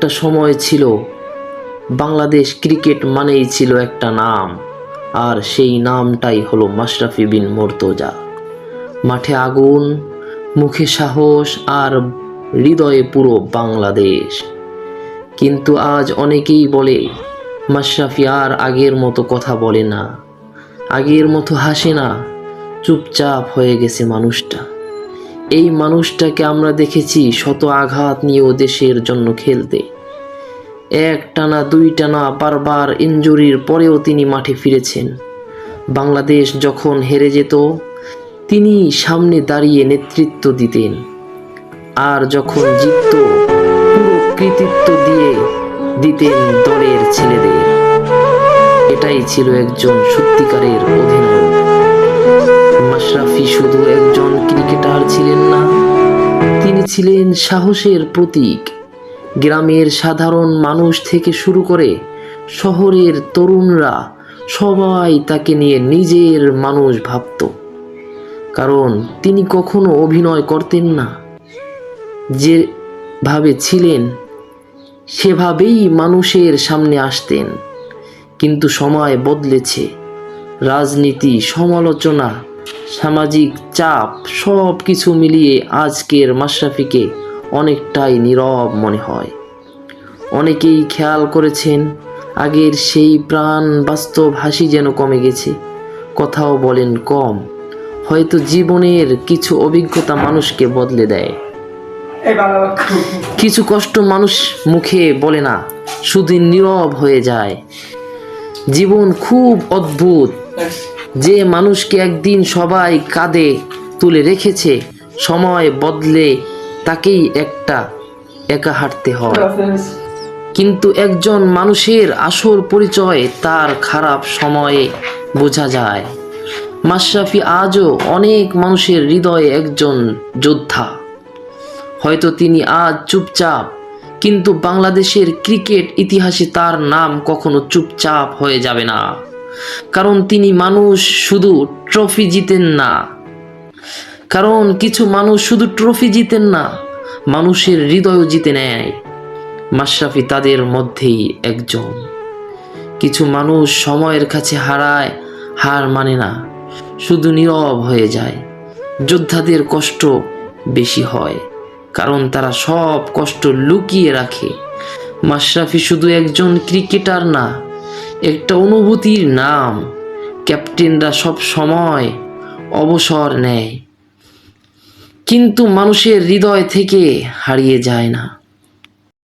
একটা সময় ছিল বাংলাদেশ ক্রিকেট মানেই ছিল একটা নাম, আর সেই নামটাই হলো মাশরাফি বিন মুর্তজা। মাঠে আগুন, মুখে সাহস, আর হৃদয়ে পুরো বাংলাদেশ। কিন্তু আজ অনেকেই বলে মাশরাফি আর আগের মতো কথা বলে না, আগের মতো হাসে না, চুপচাপ হয়ে গেছে মানুষটা। এই মানুষটাকে আমরা দেখেছি শত আঘাত নিয়েও দেশের জন্য খেলতে। এক টানা দুই টানা বারবার ইনজুরির পরেও তিনি মাঠে ফিরেছেন। বাংলাদেশ যখন হেরে যেত তিনি সামনে দাঁড়িয়ে নেতৃত্ব দিতেন, আর যখন জিতত পুরো কৃতিত্ব দিয়ে দিতেন দলের ছেলেদের। এটাই ছিল একজন সত্যিকারের অধিনায়ক। মাশরাফি শুধু একজন ক্রিকেটার ছিলেন না, তিনি ছিলেন সাহসের প্রতীক। গ্রামের সাধারণ মানুষ থেকে শুরু করে শহরের তরুণরা সবাই তাকে নিয়ে নিজের মানুষ ভাবত। কারণ তিনি কখনো অভিনয় করতেন না, যেভাবে ছিলেন সেভাবেই মানুষের সামনে আসতেন। কিন্তু সময় বদলেছে, রাজনীতি, সমালোচনা, সামাজিক চাপ সব কিছু মিলিয়ে আজকের মাশরাফিকে অনেকটাই নীরব মনে হয়। অনেকেই খেয়াল করেছেন আগের সেই প্রাণ বাস্তব হাসি যেন কমে গেছে, কথাও বলেন কম। হয়তো জীবনের কিছু অভিজ্ঞতা মানুষকে বদলে দেয়। কিছু কষ্ট মানুষ মুখে বলে না, শুধু নীরব হয়ে যায়। জীবন খুব অদ্ভুত, যে মানুষকে একদিন সবাই কাঁধে তুলে রেখেছে, সময় বদলে তাকেই একা হাঁটতে হয়। কিন্তু একজন মানুষের আসল পরিচয় তার খারাপ সময়ে বোঝা যায়। মাশরাফি আজও অনেক মানুষের হৃদয়ে একজন যোদ্ধা। হয়তো তিনি আজ চুপচাপ, কিন্তু বাংলাদেশের ক্রিকেট ইতিহাসে তার নাম কখনো চুপচাপ হয়ে যাবে না। কারণ তিনি মানুষ শুধু ট্রফি জিতেন না, কারণ কিছু মানুষ শুধু ট্রফি জিতেন না, মানুষের হৃদয়ও জিতে নেয়। মাশরাফি তাদের মধ্যেই একজন। কিছু মানুষ সময়ের কাছে হারায়, হার মানে না, শুধু নীরব হয়ে যায়। যোদ্ধাদের কষ্ট বেশি হয়, কারণ তারা সব কষ্ট লুকিয়ে রাখে। মাশরাফি শুধু একজন ক্রিকেটার না, একটা অনুভূতির নাম। ক্যাপ্টেনরা সব সময় অবসর নেয়, কিন্তু মানুষের হৃদয় থেকে হারিয়ে যায় না।